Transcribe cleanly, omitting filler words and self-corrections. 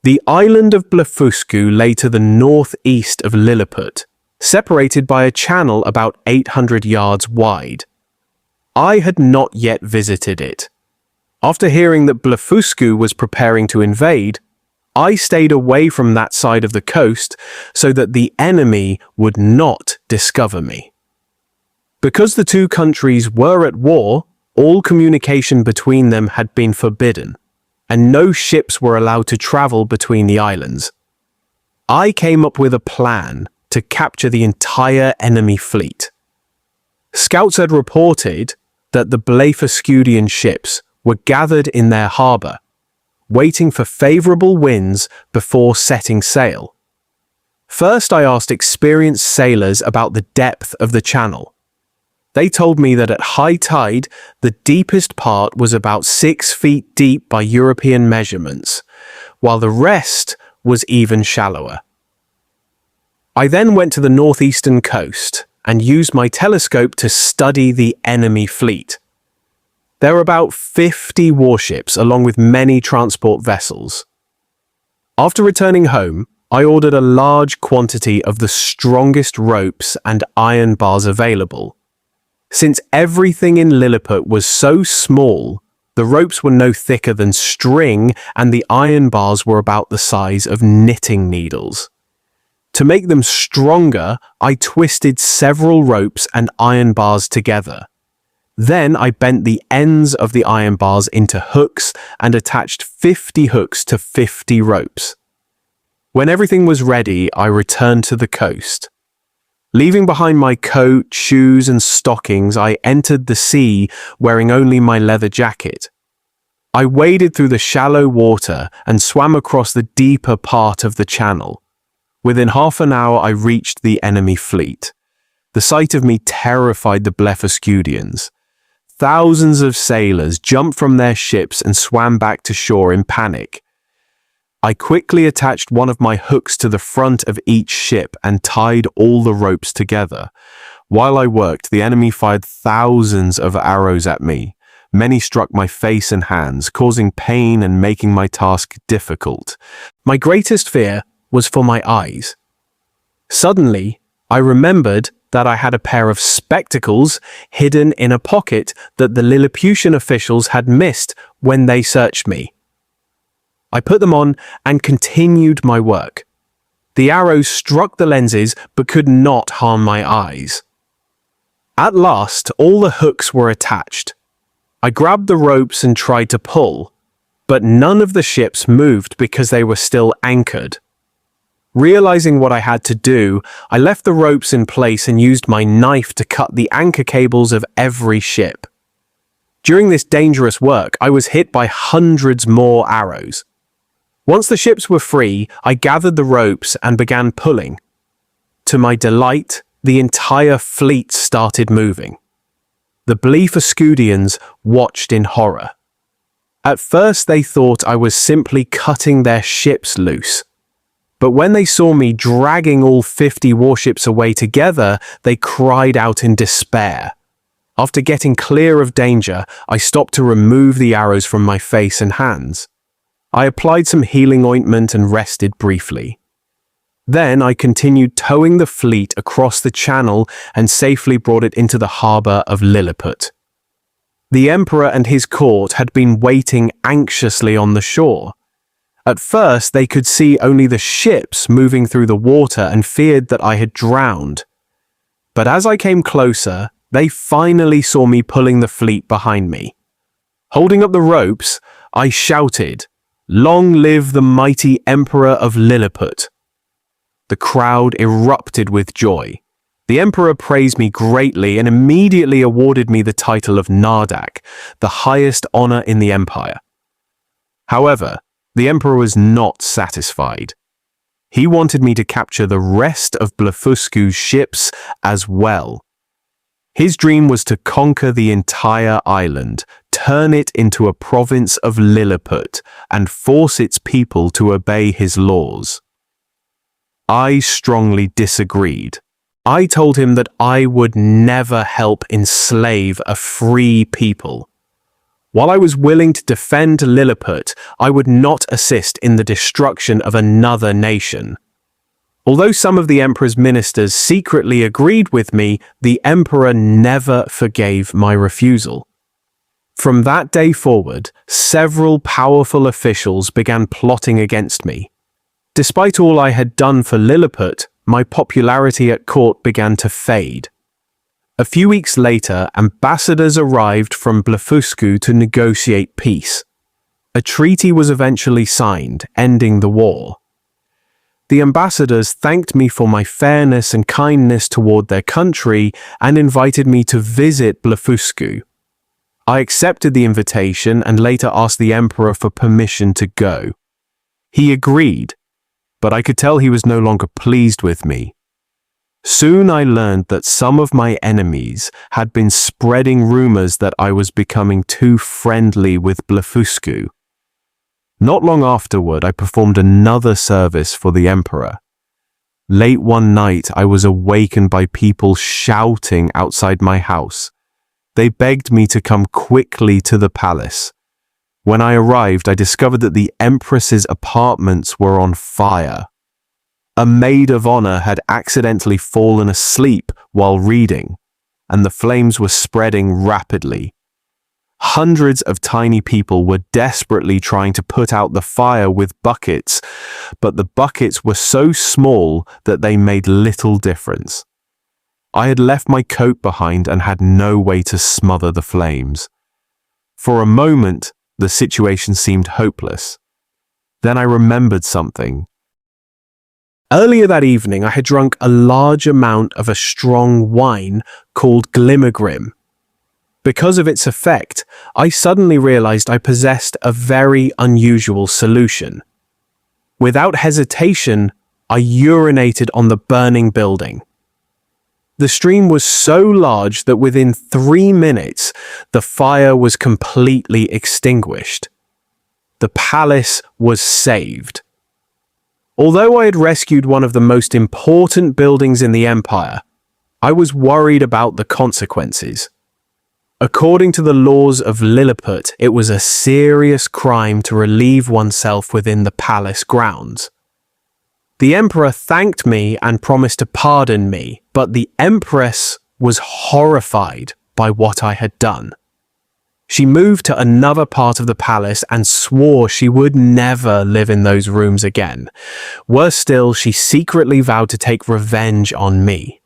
The island of Blefuscu lay to the northeast of Lilliput, separated by a channel about 800 yards wide. I had not yet visited it. After hearing that Blefuscu was preparing to invade, I stayed away from that side of the coast so that the enemy would not discover me. Because the two countries were at war, all communication between them had been forbidden, and no ships were allowed to travel between the islands. I came up with a plan to capture the entire enemy fleet. Scouts had reported that the Blefuscudian ships were gathered in their harbour, waiting for favourable winds before setting sail. First, I asked experienced sailors about the depth of the channel. They told me that at high tide, the deepest part was about 6 feet deep by European measurements, while the rest was even shallower. I then went to the northeastern coast and used my telescope to study the enemy fleet. There were about 50 warships along with many transport vessels. After returning home, I ordered a large quantity of the strongest ropes and iron bars available. Since everything in Lilliput was so small, the ropes were no thicker than string and the iron bars were about the size of knitting needles. To make them stronger, I twisted several ropes and iron bars together. Then I bent the ends of the iron bars into hooks and attached 50 hooks to 50 ropes. When everything was ready, I returned to the coast. Leaving behind my coat, shoes, and stockings, I entered the sea wearing only my leather jacket. I waded through the shallow water and swam across the deeper part of the channel. Within half an hour, I reached the enemy fleet. The sight of me terrified the Blefuscudians. Thousands of sailors jumped from their ships and swam back to shore in panic. I quickly attached one of my hooks to the front of each ship and tied all the ropes together. While I worked, the enemy fired thousands of arrows at me. Many struck my face and hands, causing pain and making my task difficult. My greatest fear was for my eyes. Suddenly, I remembered that I had a pair of spectacles hidden in a pocket that the Lilliputian officials had missed when they searched me. I put them on and continued my work. The arrows struck the lenses but could not harm my eyes. At last, all the hooks were attached. I grabbed the ropes and tried to pull, but none of the ships moved because they were still anchored. Realizing what I had to do, I left the ropes in place and used my knife to cut the anchor cables of every ship. During this dangerous work, I was hit by hundreds more arrows. Once the ships were free, I gathered the ropes and began pulling. To my delight, the entire fleet started moving. The Blefuscudians watched in horror. At first, they thought I was simply cutting their ships loose. But when they saw me dragging all 50 warships away together, they cried out in despair. After getting clear of danger, I stopped to remove the arrows from my face and hands. I applied some healing ointment and rested briefly. Then I continued towing the fleet across the channel and safely brought it into the harbour of Lilliput. The emperor and his court had been waiting anxiously on the shore. At first, they could see only the ships moving through the water and feared that I had drowned. But as I came closer, they finally saw me pulling the fleet behind me. Holding up the ropes, I shouted, "Long live the mighty Emperor of Lilliput!" The crowd erupted with joy. The emperor praised me greatly and immediately awarded me the title of Nardak, the highest honor in the empire. However, the emperor was not satisfied. He wanted me to capture the rest of Blefuscu's ships as well. His dream was to conquer the entire island, turn it into a province of Lilliput, and force its people to obey his laws. I strongly disagreed. I told him that I would never help enslave a free people. While I was willing to defend Lilliput, I would not assist in the destruction of another nation. Although some of the emperor's ministers secretly agreed with me, the emperor never forgave my refusal. From that day forward, several powerful officials began plotting against me. Despite all I had done for Lilliput, my popularity at court began to fade. A few weeks later, ambassadors arrived from Blefuscu to negotiate peace. A treaty was eventually signed, ending the war. The ambassadors thanked me for my fairness and kindness toward their country and invited me to visit Blefuscu. I accepted the invitation and later asked the emperor for permission to go. He agreed, but I could tell he was no longer pleased with me. Soon I learned that some of my enemies had been spreading rumors that I was becoming too friendly with Blefuscu. Not long afterward, I performed another service for the emperor. Late one night, I was awakened by people shouting outside my house. They begged me to come quickly to the palace. When I arrived, I discovered that the empress's apartments were on fire. A maid of honor had accidentally fallen asleep while reading, and the flames were spreading rapidly. Hundreds of tiny people were desperately trying to put out the fire with buckets, but the buckets were so small that they made little difference. I had left my coat behind and had no way to smother the flames. For a moment, the situation seemed hopeless. Then I remembered something. Earlier that evening, I had drunk a large amount of a strong wine called Glimmergrim. Because of its effect, I suddenly realized I possessed a very unusual solution. Without hesitation, I urinated on the burning building. The stream was so large that within 3 minutes, the fire was completely extinguished. The palace was saved. Although I had rescued one of the most important buildings in the empire, I was worried about the consequences. According to the laws of Lilliput, it was a serious crime to relieve oneself within the palace grounds. The emperor thanked me and promised to pardon me, but the empress was horrified by what I had done. She moved to another part of the palace and swore she would never live in those rooms again. Worse still, she secretly vowed to take revenge on me.